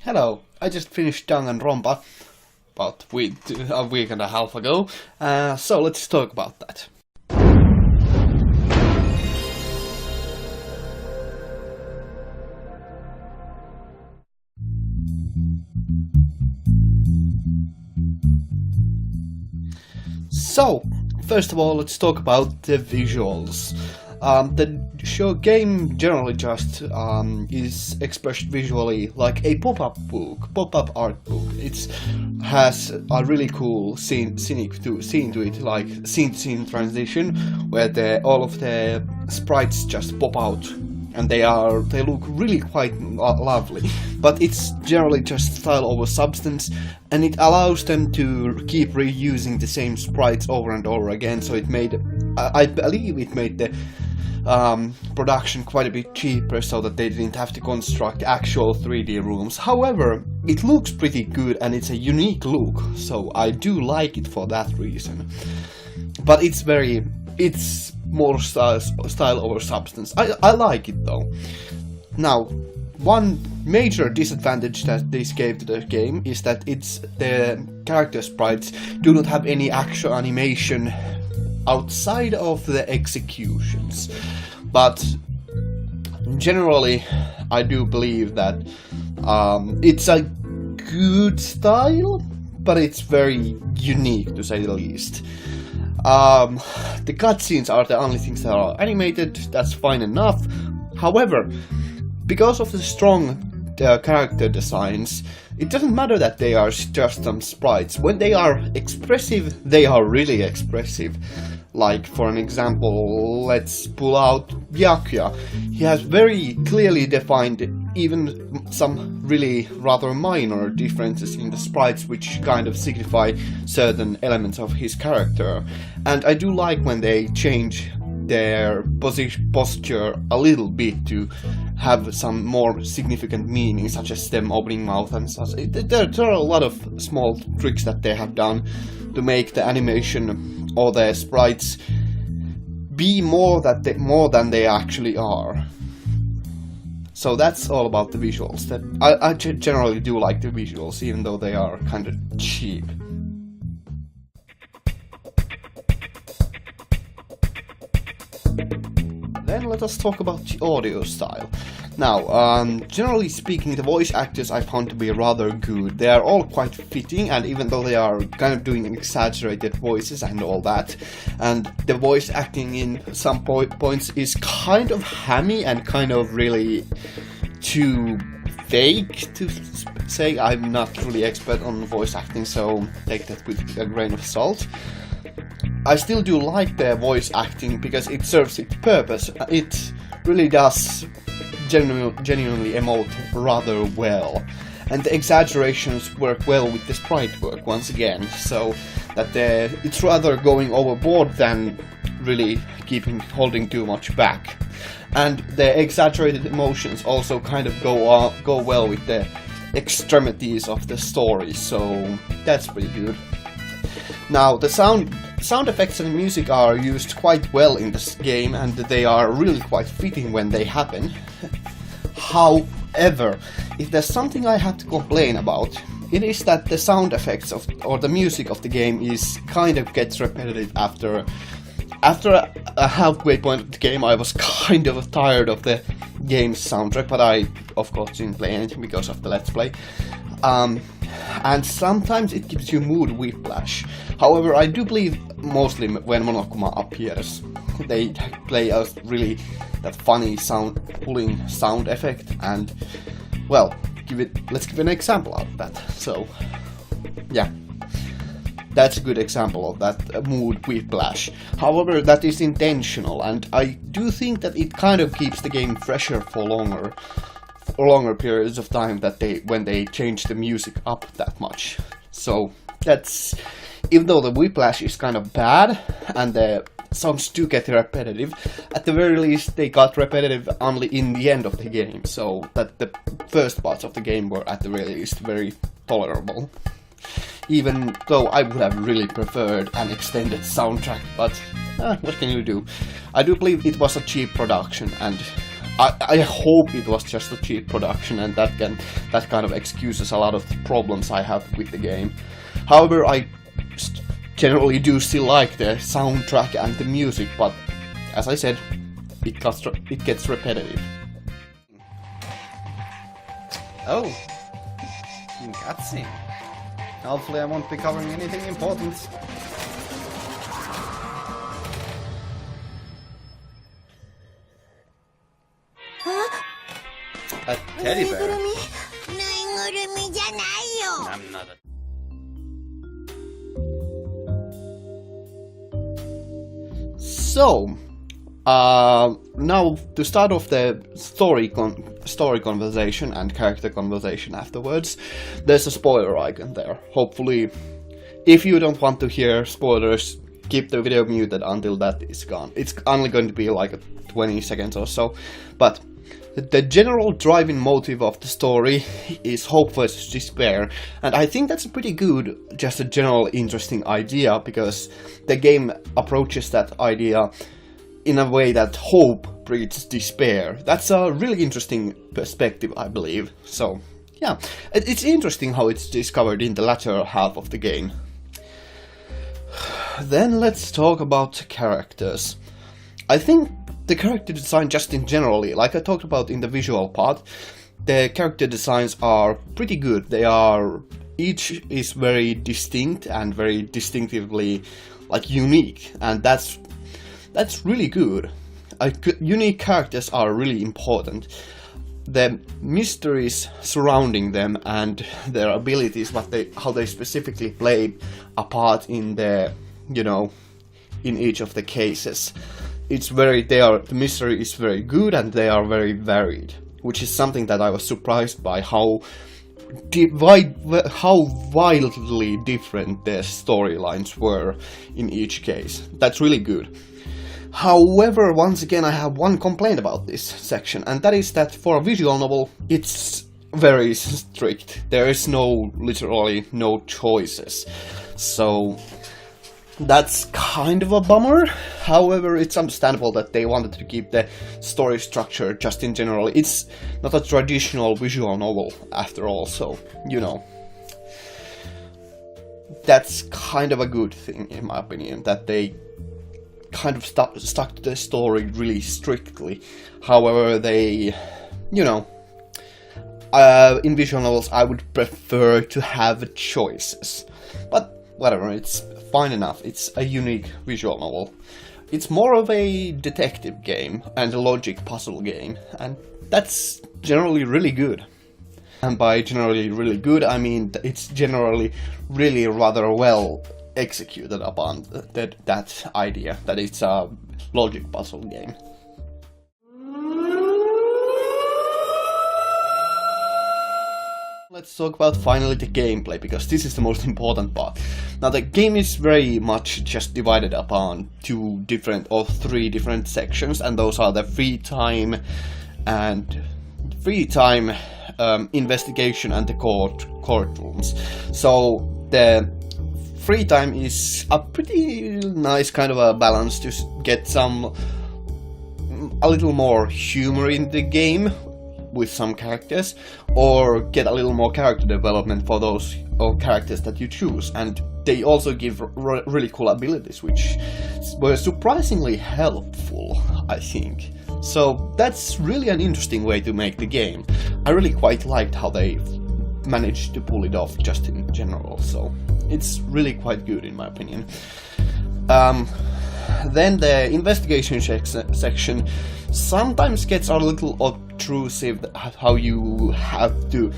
Hello, I just finished Danganronpa about a week and a half ago, so let's talk about that. So, first of all, let's talk about the visuals. The game generally just is expressed visually like a pop-up art book. It has a really cool scene to it, like scene-to-scene transition, where all of the sprites just pop out, and they look really quite lovely. But it's generally just style over substance, and it allows them to keep reusing the same sprites over and over again. So it made, I believe, it made the production quite a bit cheaper, so that they didn't have to construct actual 3D rooms. However, it looks pretty good and it's a unique look, so I do like it for that reason. But it's more style over substance. I like it though. Now, one major disadvantage that this gave to the game is that the character sprites do not have any actual animation outside of the executions. But generally, I do believe that it's a good style, but it's very unique, to say the least. The cutscenes are the only things that are animated. That's fine enough. However, because of the strong character designs, it doesn't matter that they are just some sprites. When they are expressive, they are really expressive. Like, for an example, let's pull out Byakuya. He has very clearly defined even some really rather minor differences in the sprites, which kind of signify certain elements of his character. And I do like when they change their posture a little bit to have some more significant meaning, such as them opening mouth and such. There are a lot of small tricks that they have done to make the animation or the sprites be more than they actually are. So that's all about the visuals. I generally do like the visuals, even though they are kind of cheap. Then let us talk about the audio style. Now, generally speaking, the voice actors I found to be rather good. They are all quite fitting, and even though they are kind of doing exaggerated voices and all that, and the voice acting in some points is kind of hammy and kind of really too fake to say. I'm not really expert on voice acting, so take that with a grain of salt. I still do like their voice acting because it serves its purpose. It really does genuinely emote rather well, and the exaggerations work well with the sprite work once again, so that it's rather going overboard than really holding too much back. And the exaggerated emotions also kind of go well with the extremities of the story, so that's pretty good. Now, the sound effects and music are used quite well in this game, and they are really quite fitting when they happen. However, if there's something I have to complain about, it is that the sound effects or the music of the game gets repetitive after a halfway point of the game. I was kind of tired of the game's soundtrack, but I of course didn't play anything because of the Let's Play. And sometimes it gives you mood whiplash. However, I do believe mostly when Monokuma appears, they play a really that funny pulling sound effect, and well, let's give an example of that. So, yeah, that's a good example of that mood whiplash. However, that is intentional, and I do think that it kind of keeps the game fresher for longer periods of time when they change the music up that much. So that's, even though the whiplash is kind of bad and the songs do get repetitive, at the very least they got repetitive only in the end of the game, so that the first parts of the game were at the very least very tolerable. Even though I would have really preferred an extended soundtrack, but what can you do? I do believe it was a cheap production, and I hope it was just a cheap production, and that kind of excuses a lot of the problems I have with the game. However, I generally do still like the soundtrack and the music, but as I said, it gets repetitive. Oh, cutscene. Hopefully I won't be covering anything important. A teddy bear? I'm not a... So, now to start off the story conversation and character conversation afterwards, there's a spoiler icon there. Hopefully, if you don't want to hear spoilers, keep the video muted until that is gone. It's only going to be like 20 seconds or so, but the general driving motive of the story is hope versus despair, and I think that's a pretty good, just a general interesting idea, because the game approaches that idea in a way that hope breeds despair. That's a really interesting perspective, I believe. So, yeah, it's interesting how it's discovered in the latter half of the game. Then let's talk about characters. I think the character design just in generally, like I talked about in the visual part, the character designs are pretty good. Each is very distinct and very distinctively like unique, and that's really good. Unique characters are really important. The mysteries surrounding them and their abilities, how they specifically play a part in the, in each of the cases. The mystery is very good, and they are very varied, which is something that I was surprised by, how wildly different the storylines were in each case. That's really good. However, once again, I have one complaint about this section, and that is that for a visual novel, it's very strict. There is literally no choices. So that's kind of a bummer. However, it's understandable that they wanted to keep the story structure just in general. It's not a traditional visual novel after all, so, that's kind of a good thing in my opinion, that they kind of stuck to the story really strictly. However, they, in visual novels I would prefer to have choices. But whatever, it's fine enough. It's a unique visual novel. It's more of a detective game and a logic puzzle game, and that's generally really good. And by generally really good, I mean it's generally really rather well executed upon that idea that it's a logic puzzle game. Let's talk about finally the gameplay, because this is the most important part. Now, the game is very much just divided upon three different sections, and those are the free time, investigation, and the courtrooms. So the free time is a pretty nice kind of a balance to get a little more humor in the game with some characters, or get a little more character development for those characters that you choose. And they also give really cool abilities, which were surprisingly helpful, I think. So that's really an interesting way to make the game. I really quite liked how they managed to pull it off just in general, so it's really quite good in my opinion. Then the investigation section sometimes gets a little obtrusive, how you have to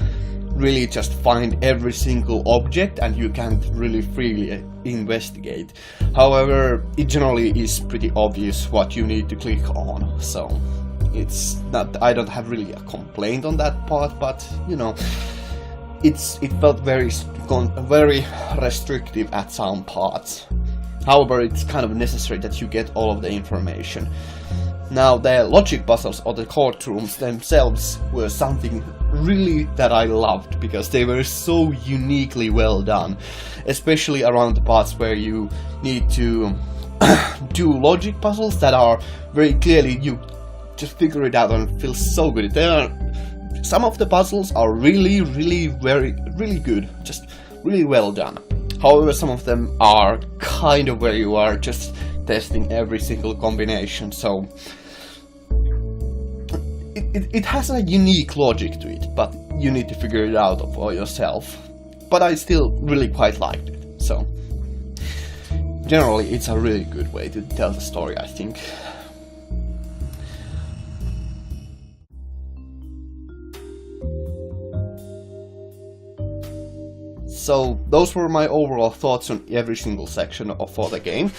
really just find every single object and you can't really freely investigate. However, it generally is pretty obvious what you need to click on, so it's not, I don't have really a complaint on that part, but it felt very restrictive at some parts. However, it's kind of necessary that you get all of the information. Now, the logic puzzles or the courtrooms themselves were something really that I loved, because they were so uniquely well done, especially around the parts where you need to do logic puzzles that are very clearly, just figure it out and it feels so good. Some of the puzzles are really good, just really well done. However, some of them are kind of where you are just testing every single combination, so it has a unique logic to it, but you need to figure it out for yourself. But I still really quite liked it, so generally it's a really good way to tell the story, I think. So those were my overall thoughts on every single section for the game.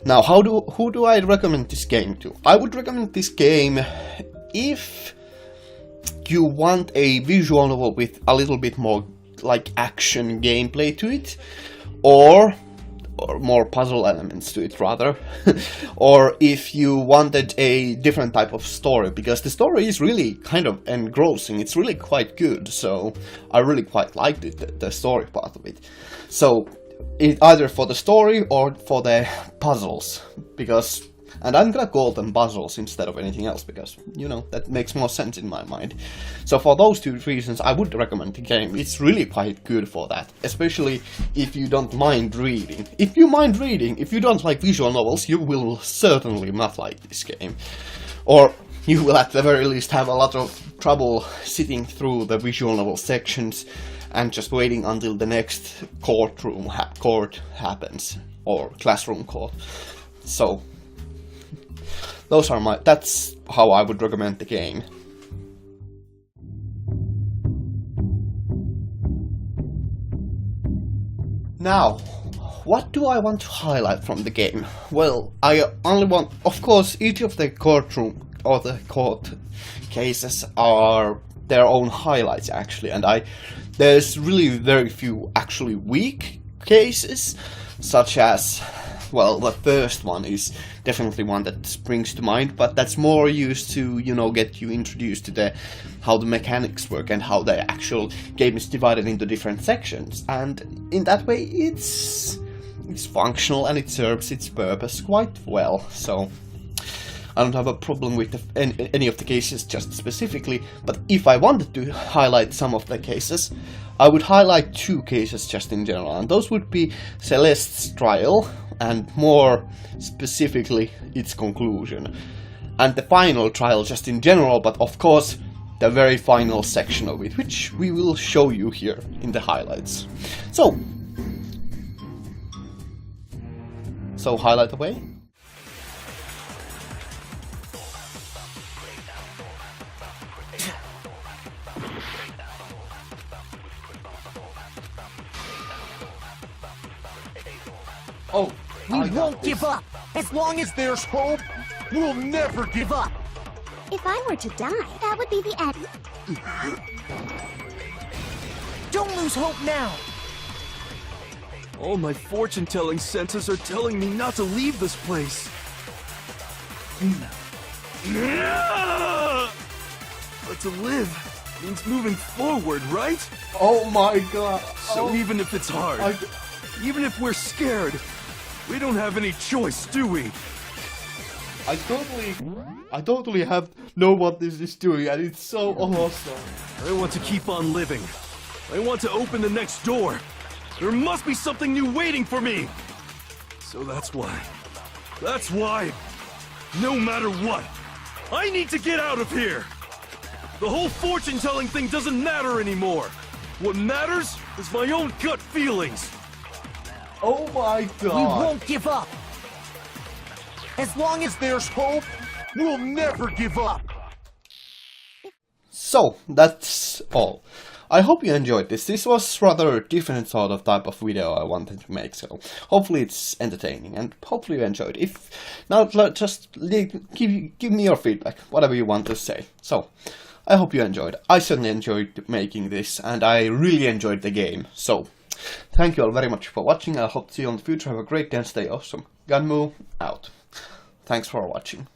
Now, who do I recommend this game to? I would recommend this game if you want a visual novel with a little bit more like action gameplay to it, or more puzzle elements to it rather, or if you wanted a different type of story, because the story is really kind of engrossing, it's really quite good, so I really quite liked it, the story part of it. So either for the story or for the puzzles, because, and I'm gonna call them puzzles instead of anything else, because, you know, that makes more sense in my mind. So for those two reasons, I would recommend the game. It's really quite good for that, especially if you don't mind reading. If you mind reading, if you don't like visual novels, you will certainly not like this game. Or you will at the very least have a lot of trouble sitting through the visual novel sections and just waiting until the next court happens, or classroom court. So that's how I would recommend the game. Now, what do I want to highlight from the game? Well, I only want, of course, each of the courtroom or the court cases are their own highlights actually, and there's really very few actually weak cases, such as, well, the first one is definitely one that springs to mind, but that's more used to, you know, get you introduced to how the mechanics work and how the actual game is divided into different sections, and in that way it's functional and it serves its purpose quite well, so I don't have a problem with any of the cases just specifically, but if I wanted to highlight some of the cases, I would highlight two cases just in general, and those would be Celeste's trial, and more specifically its conclusion, and the final trial just in general, but of course the very final section of it, which we will show you here in the highlights. So highlight away. Oh, we won't give up. As long as there's hope, we'll never give up. If I were to die, that would be the end. Don't lose hope now. All my fortune-telling senses are telling me not to leave this place. But to live means moving forward, right? Oh my god. So even if it's hard, even if we're scared, we don't have any choice, do we? I totally know what this is doing, and it's so awesome. I want to keep on living. I want to open the next door. There must be something new waiting for me. So that's why, no matter what, I need to get out of here. The whole fortune-telling thing doesn't matter anymore. What matters is my own gut feelings. Oh my god. We won't give up. As long as there's hope, we'll never give up. So, that's all. I hope you enjoyed this. This was rather a different sort of type of video I wanted to make, so hopefully it's entertaining and hopefully you enjoyed. If not, just give me your feedback, whatever you want to say. So, I hope you enjoyed. I certainly enjoyed making this and I really enjoyed the game. So, thank you all very much for watching. I hope to see you in the future. Have a great day and stay awesome. Gunmu out. Thanks for watching.